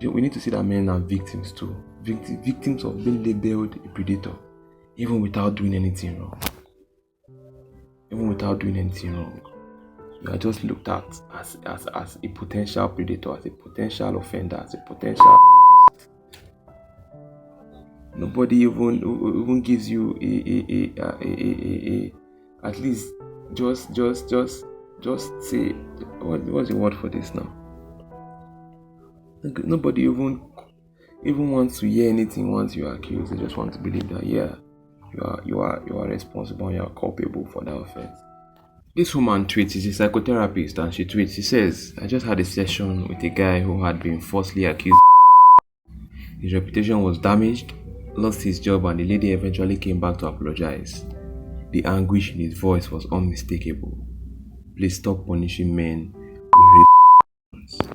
We need to see that men are victims too. Victims of being labeled a predator, even without doing anything wrong. Even without doing anything wrong. You are just looked at as a potential predator, as a potential offender, as a potential. Nobody even gives you a at least just say what's the word for this now? Nobody even wants to hear anything once you are accused. They just want to believe that you are responsible and you are culpable for that offense. This woman tweets, she's a psychotherapist, and she tweets, she says, I just had a session with a guy who had been falsely accused. His reputation was damaged, lost his job, and the lady eventually came back to apologize. The anguish in his voice was unmistakable. Please stop punishing men who rape.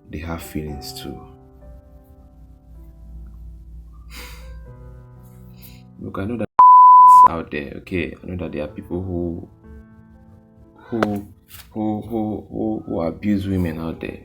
They have feelings too. Look, I know that out there, okay? I know that there are people who abuse women out there,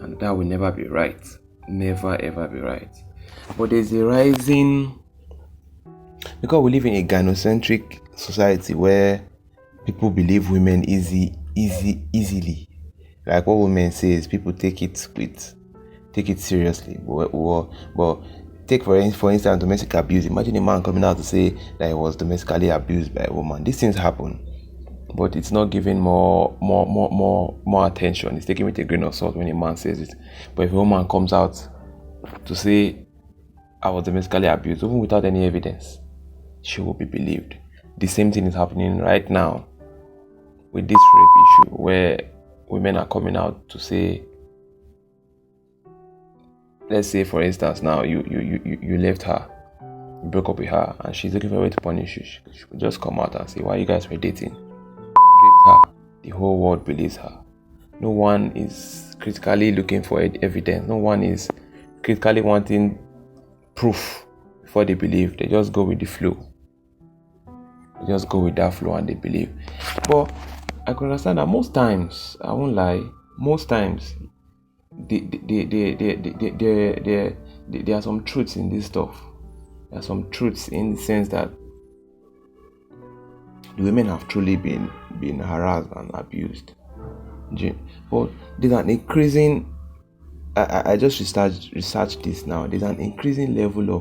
and that will never be right. Never ever be right. But there's a rising, because we live in a gynocentric society where people believe women easily. Like what women say is people take it seriously. But take for instance domestic abuse. Imagine a man coming out to say that he was domestically abused by a woman. These things happen, but it's not given more attention. It's taken with a grain of salt when a man says it. But if a woman comes out to say I was domestically abused, even without any evidence, she will be believed. The same thing is happening right now with this rape issue, where women are coming out to say, let's say for instance now you left her, you broke up with her, and she's looking for a way to punish you. She could just come out and say, why you guys were dating? You raped her. The whole world believes her. No one is critically looking for evidence. No one is critically wanting proof before they believe. They just go with the flow. They just go with that flow and they believe. But I can understand that most times, I won't lie, most times there are some truths in this stuff. There are some truths in the sense that the women have truly been harassed and abused. But there's an increasing, I just researched this now. There's an increasing level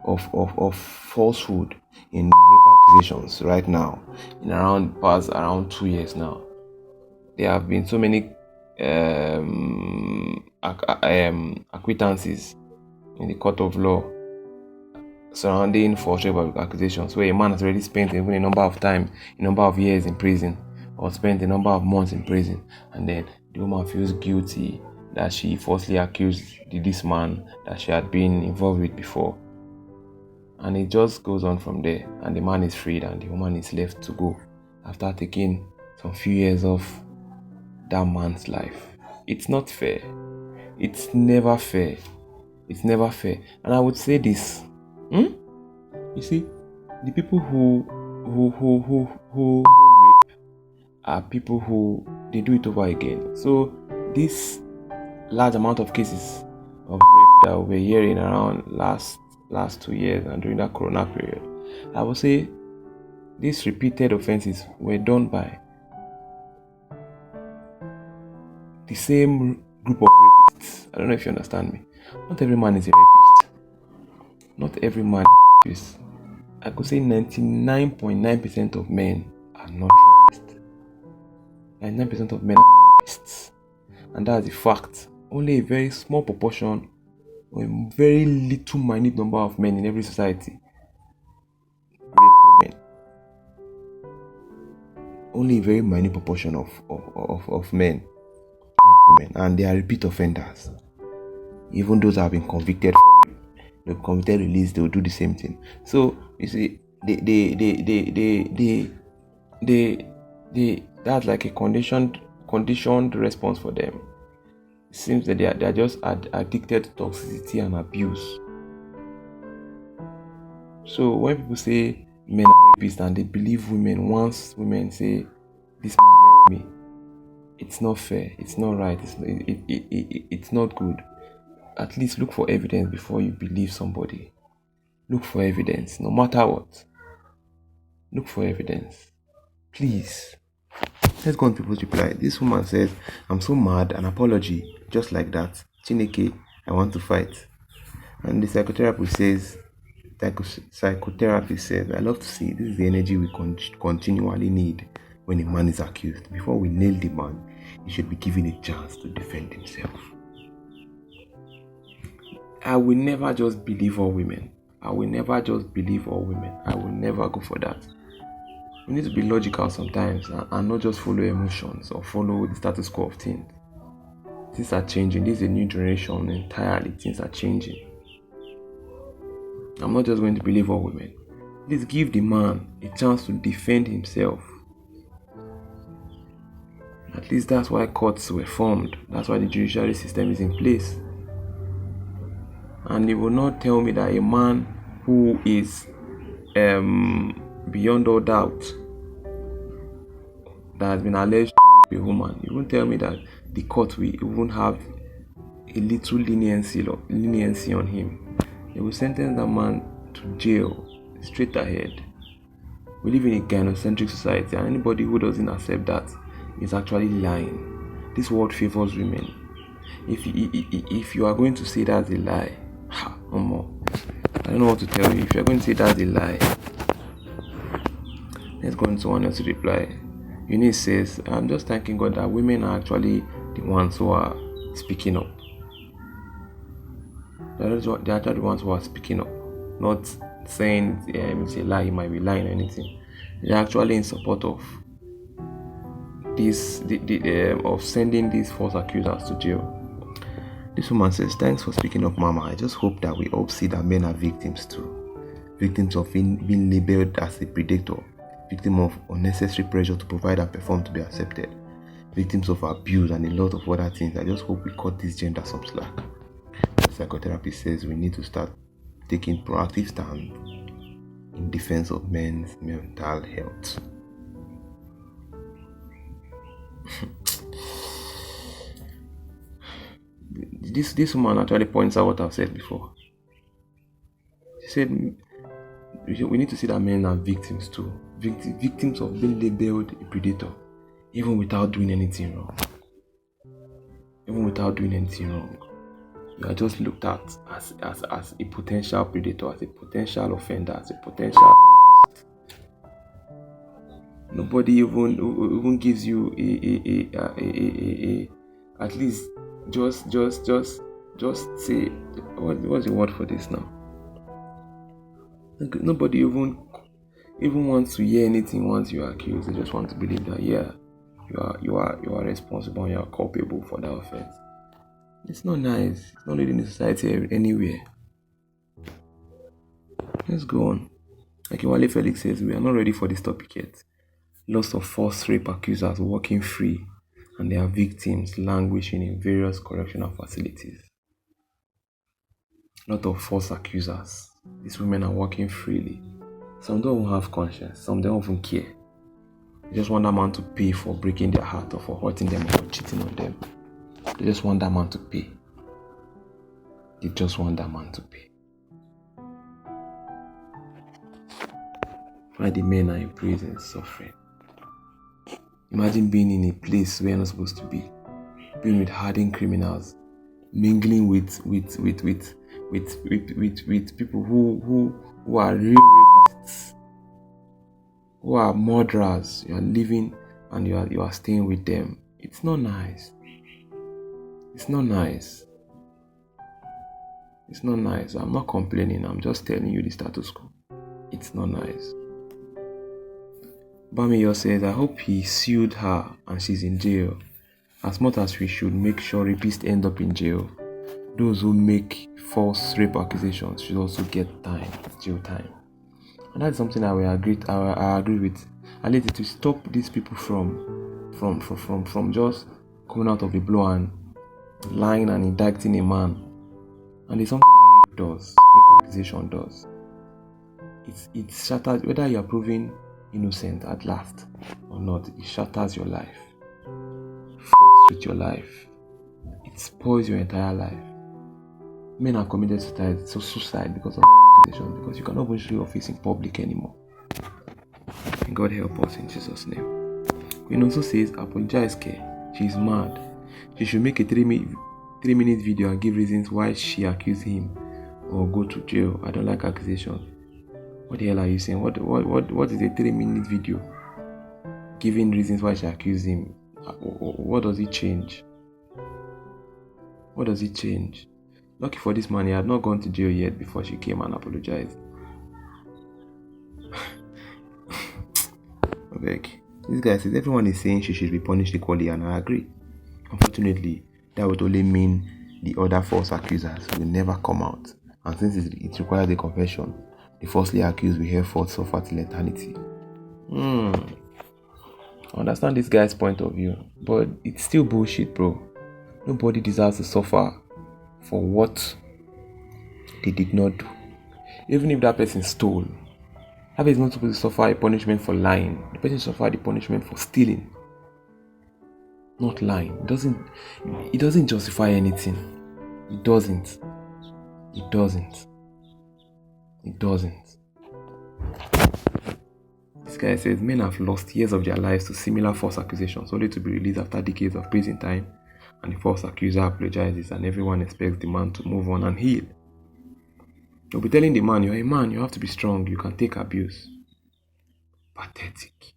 of falsehood in rape accusations right now. In around 2 years now, there have been so many acquittances in the court of law surrounding false rape accusations, where a man has already spent even a number of years in prison, or spent a number of months in prison, and then the woman feels guilty that she falsely accused this man that she had been involved with before. And it just goes on from there, and the man is freed and the woman is left to go after taking some few years off that man's life. It's not fair. It's never fair. It's never fair. And I would say this. You see, the people who rape are people who they do it over again. So this large amount of cases of rape that we're hearing around last 2 years and during that corona period, I would say these repeated offenses were done by the same group of rapists. I don't know if you understand me. Not every man is a rapist. Not every man is. I could say 99.9% of men are not rapists. 99% of men are not rapists. And that's a fact. Only a very small proportion, or a very little minute number of men in every society rape women. Only a very minute proportion of men rape women, and they are repeat offenders. Even those that have been convicted for rape, they'll be convicted, released, they'll do the same thing. So you see, that's like a conditioned response for them. It seems that they are just addicted to toxicity and abuse. So when people say men are rapists and they believe women, once women say this man raped me, it's not fair, it's not right, it's not good. at least look for evidence before you believe somebody. Look for evidence, no matter what. Look for evidence. Please. Let's go on to people's reply. This woman says, I'm so mad, an apology, just like that. Chineke, I want to fight. And the psychotherapist says, I love to see this is the energy we continually need when a man is accused. Before we nail the man, he should be given a chance to defend himself. I will never just believe all women. I will never just believe all women. I will never go for that. We need to be logical sometimes and not just follow emotions or follow the status quo of things. Things are changing. This is a new generation entirely. Things are changing. I'm not just going to believe all women. Please give the man a chance to defend himself. At least that's why courts were formed. That's why the judiciary system is in place. And they will not tell me that a man who is beyond all doubt that has been alleged to rape a woman, you won't tell me that the court will even have a little leniency on him. They will sentence that man to jail straight ahead. We live in a gynocentric society, and anybody who doesn't accept that is actually lying. This world favors women. If you are going to say that's a lie, I don't know what to tell you. If you're going to say that's a lie, let's go into someone else's reply. Eunice says, I'm just thanking God that women are actually the ones who are speaking up. They're actually the ones who are speaking up, not saying it's a lie, he might be lying or anything. They're actually in support of this, of sending these false accusers to jail. This woman says, thanks for speaking up, Mama. I just hope that we all see that men are victims too. Victims of being labeled as a predator. Victims of unnecessary pressure to provide and perform to be accepted. Victims of abuse and a lot of other things. I just hope we cut this gender some slack. The psychotherapist says we need to start taking proactive stand in defense of men's mental health. This woman actually points out what I've said before. She said we need to see that men are victims too. Victims of being labeled a predator, even without doing anything wrong. Even without doing anything wrong. You are just looked at as a potential predator, as a potential offender, as a potential rapist. Nobody even gives you a at least just say what's the word for this now? Nobody even wants to hear anything once you are accused. They just want to believe that you are responsible and you are culpable for that offense. It's not nice. It's not leading the society anywhere. Let's go on. Like Wale Felix says, we are not ready for this topic yet. Lots of false rape accusers walking free, and their victims languishing in various correctional facilities. Lot of false accusers. These women are walking freely. Some don't have conscience. Some don't even care. They just want that man to pay for breaking their heart or for hurting them or for cheating on them. They just want that man to pay. They just want that man to pay. Why the men are in prison suffering. Imagine being in a place where you're not supposed to be. Being with hardened criminals. Mingling with people who are real rapists. Who are murderers. You are living and you are staying with them. It's not nice. It's not nice. It's not nice. I'm not complaining. I'm just telling you the status quo. It's not nice. Bamiyo says, I hope he sued her and she's in jail. As much as we should make sure rapists end up in jail, those who make false rape accusations should also get jail time. And that's something I agree with. At least to stop these people from just coming out of the blue and lying and indicting a man. And it's something that rape accusation does. It shatters, whether you are proven innocent at last or not, it shatters your life. Fucks with your life. It spoils your entire life. Men have committed suicide because of accusations, because you cannot even show your face in public anymore. And God help us in Jesus' name. Queen also says, apologize, Ke. She's mad. She should make a 3-minute video and give reasons why she accused him or go to jail. I don't like accusations. What the hell are you saying? What is a 3-minute video giving reasons why she accused him? What does it change? What does it change? Lucky for this man, he had not gone to jail yet before she came and apologized. This guy says everyone is saying she should be punished equally, and I agree. Unfortunately, that would only mean the other false accusers will never come out, and since it requires a confession, the falsely accused will henceforth suffer till eternity. I understand this guy's point of view, but it's still bullshit, bro. Nobody deserves to suffer for what they did not do. Even if that person stole, that person is not supposed to suffer a punishment for lying. The person suffered the punishment for stealing, not lying. It doesn't justify anything. It doesn't. This guy says men have lost years of their lives to similar false accusations, only to be released after decades of prison time, and the false accuser apologizes, and everyone expects the man to move on and heal. You'll be telling the man, you're a man, you have to be strong, you can take abuse. Pathetic.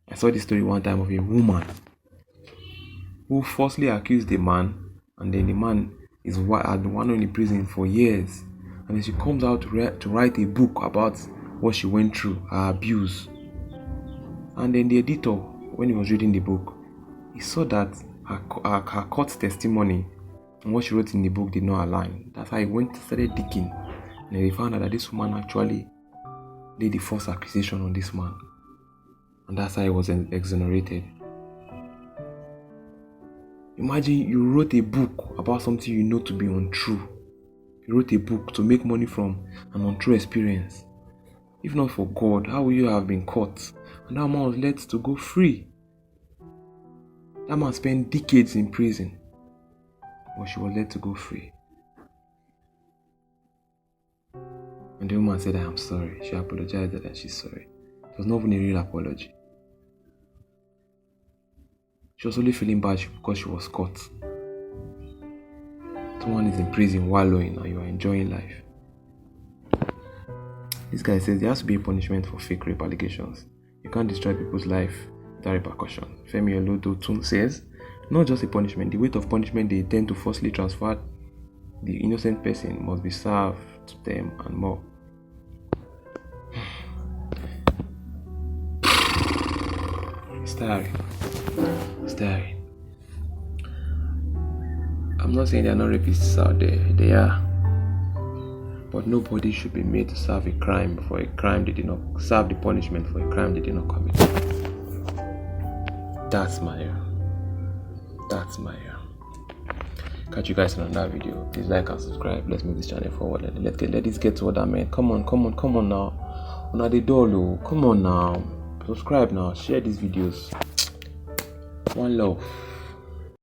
I saw this story one time of a woman who falsely accused a man, and then the man had been wandering in prison for years, and then she comes out to write a book about what she went through, her abuse. And then the editor, when he was reading the book, he saw that her court testimony and what she wrote in the book did not align. That's how he started digging, and then he found out that this woman actually laid the false accusation on this man, and that's how he was exonerated. Imagine you wrote a book about something you know to be untrue. You wrote a book to make money from an untrue experience. If not for God, how would you have been caught? And that man was let to go free. That man spent decades in prison, but she was let to go free. And the woman said, I am sorry. She apologized and she's sorry. It was not even a real apology. She was only feeling bad because she was caught. Someone is in prison wallowing and you are enjoying life. This guy says there has to be a punishment for fake rape allegations. You can't destroy people's life without repercussion. Femi Olodotun says, not just a punishment, the weight of punishment they intend to falsely transfer the innocent person must be served to them and more. It's tiring. I'm not saying there are no rapists out there. They are. But nobody should be made to serve a crime for a crime they did not serve the punishment for a crime they did not commit. That's my catch you guys in another video. Please like and subscribe. Let's move this channel forward. Let this get to other men. Come on now. Una the door, come on now. Subscribe now. Share these videos. One love.